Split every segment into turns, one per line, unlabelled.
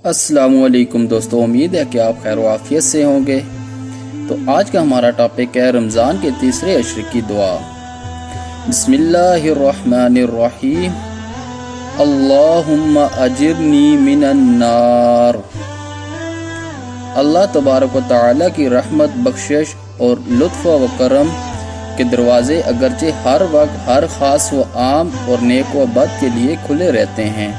السلام علیکم دوستو، امید ہے کہ آپ خیر و عافیت سے ہوں گے۔ تو آج کا ہمارا ٹاپک ہے رمضان کے تیسرے عشر کی دعا۔ بسم اللہ الرحمن الرحیم، اللہم اجرنی من النار۔ اللہ تبارک و تعالیٰ کی رحمت، بخشش اور لطف و کرم کے دروازے اگرچہ ہر وقت ہر خاص و عام اور نیک و بد کے لیے کھلے رہتے ہیں،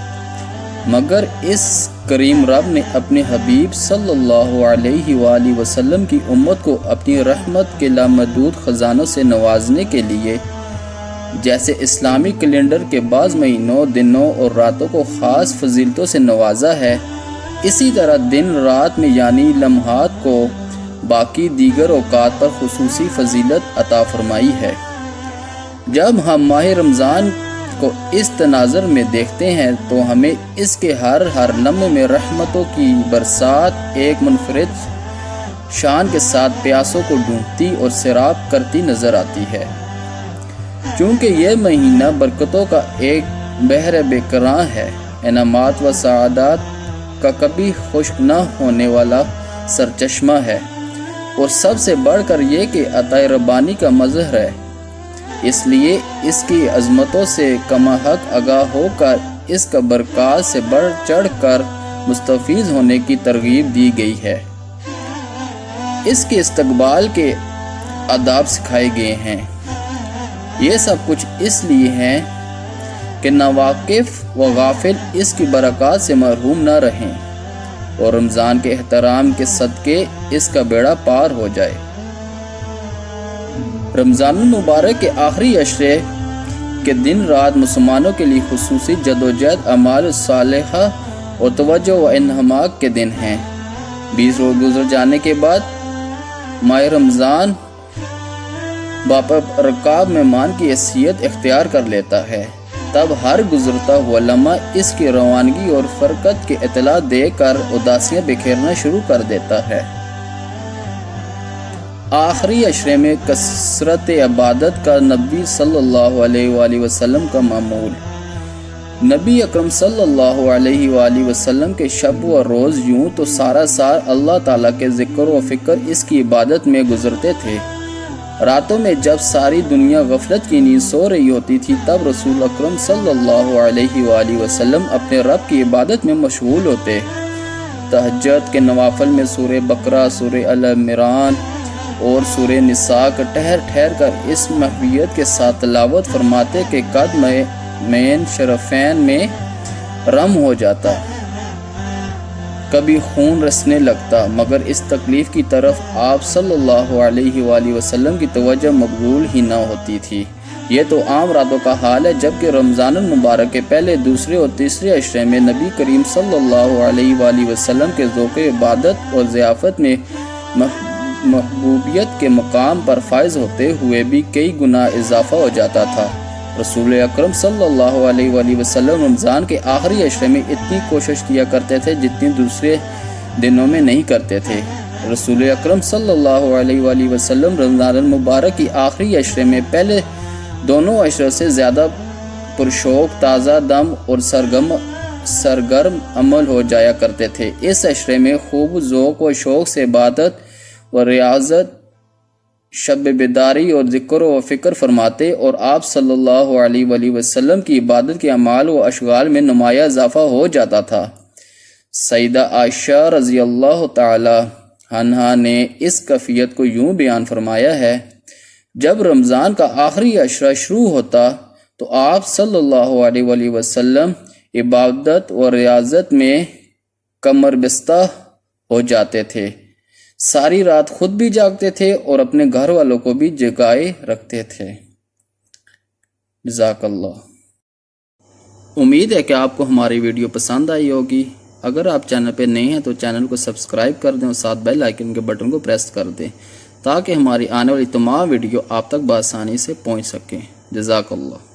مگر اس کریم رب نے اپنے حبیب صلی اللہ علیہ وآلہ وسلم کی امت کو اپنی رحمت کے لامحدود خزانوں سے نوازنے کے لیے، جیسے اسلامی کیلنڈر کے بعض مہینوں، دنوں اور راتوں کو خاص فضیلتوں سے نوازا ہے، اسی طرح دن رات میں یعنی لمحات کو باقی دیگر اوقات پر خصوصی فضیلت عطا فرمائی ہے۔ جب ہم ماہ رمضان کو اس تناظر میں دیکھتے ہیں تو ہمیں اس کے ہر لمحے میں رحمتوں کی برسات ایک منفرد شان کے ساتھ پیاسوں کو ڈھونڈتی اور سیراب کرتی نظر آتی ہے۔ چونکہ یہ مہینہ برکتوں کا ایک بحر بے کراں ہے، انعامات و سعادات کا کبھی خشک نہ ہونے والا سرچشمہ ہے، اور سب سے بڑھ کر یہ کہ عطا ربانی کا مظہر ہے۔ اس لیے اس کی عظمتوں سے کما حق آگاہ ہو کر اس کا برکات سے بڑھ چڑھ کر مستفیض ہونے کی ترغیب دی گئی ہے۔ اس کے استقبال کے آداب سکھائے گئے ہیں۔ یہ سب کچھ اس لیے ہے کہ ناواقف و غافل اس کی برکات سے محروم نہ رہیں اور رمضان کے احترام کے صدقے اس کا بیڑا پار ہو جائے۔ رمضان المبارک کے آخری عشرے کے دن رات مسلمانوں کے لیے خصوصی جدوجہد، اعمال صالحہ اور توجہ و انہماک کے دن ہیں۔ 20 روز گزر جانے کے بعد ماہ رمضان باپ رکاب مہمان کی حیثیت اختیار کر لیتا ہے۔ تب ہر گزرتا ہوا لمحہ اس کی روانگی اور فرقت کی اطلاع دے کر اداسیاں بکھیرنا شروع کر دیتا ہے۔ آخری عشرے میں کثرت عبادت کا نبی صلی اللہ علیہ وآلہ وسلم کا معمول۔ نبی اکرم صلی اللہ علیہ وآلہ وسلم کے شب و روز یوں تو سارا سال اللہ تعالیٰ کے ذکر و فکر اس کی عبادت میں گزرتے تھے۔ راتوں میں جب ساری دنیا غفلت کی نیند سو رہی ہوتی تھی، تب رسول اکرم صلی اللہ علیہ وآلہ وسلم اپنے رب کی عبادت میں مشغول ہوتے۔ تہجد کے نوافل میں سورہ بقرہ، سورہ آل عمران اور سورہ نساء کا ٹھہر ٹھہر کر اس محویت کے ساتھ تلاوت فرماتے کہ قدم مین شرفین میں رم ہو جاتا، کبھی خون رسنے لگتا، مگر اس تکلیف کی طرف آپ صلی اللہ علیہ وآلہ وسلم کی توجہ مقبول ہی نہ ہوتی تھی۔ یہ تو عام راتوں کا حال ہے، جبکہ رمضان المبارک کے پہلے، دوسرے اور تیسرے عشرے میں نبی کریم صلی اللہ علیہ وآلہ وسلم کے ذوق عبادت اور ضیافت میں محبوبیت کے مقام پر فائز ہوتے ہوئے بھی کئی گنا اضافہ ہو جاتا تھا۔ رسول اکرم صلی اللہ علیہ وآلہ وسلم رمضان کے آخری عشرے میں اتنی کوشش کیا کرتے تھے جتنی دوسرے دنوں میں نہیں کرتے تھے۔ رسول اکرم صلی اللہ علیہ وآلہ وسلم رمضان المبارک کی آخری عشرے میں پہلے دونوں عشروں سے زیادہ پرشوق، تازہ دم اور سرگرم عمل ہو جایا کرتے تھے۔ اس عشرے میں خوب ذوق و شوق سے عبادت و ریاضت، شب بیداری اور ذکر و فکر فرماتے، اور آپ صلی اللہ علیہ وآلہ وسلم کی عبادت کے اعمال و اشغال میں نمایاں اضافہ ہو جاتا تھا۔ سیدہ عائشہ رضی اللہ تعالی عنہا نے اس کیفیت کو یوں بیان فرمایا ہے: جب رمضان کا آخری عشرہ شروع ہوتا تو آپ صلی اللہ علیہ وآلہ وسلم عبادت و ریاضت میں کمر بستہ ہو جاتے تھے، ساری رات خود بھی جاگتے تھے اور اپنے گھر والوں کو بھی جگائے رکھتے تھے۔ جزاک اللہ۔ امید ہے کہ آپ کو ہماری ویڈیو پسند آئی ہوگی۔ اگر آپ چینل پہ نئے ہیں تو چینل کو سبسکرائب کر دیں اور ساتھ بیل آئیکن کے بٹن کو پریس کر دیں تاکہ ہماری آنے والی تمام ویڈیو آپ تک بآسانی سے پہنچ سکیں۔ جزاک اللہ۔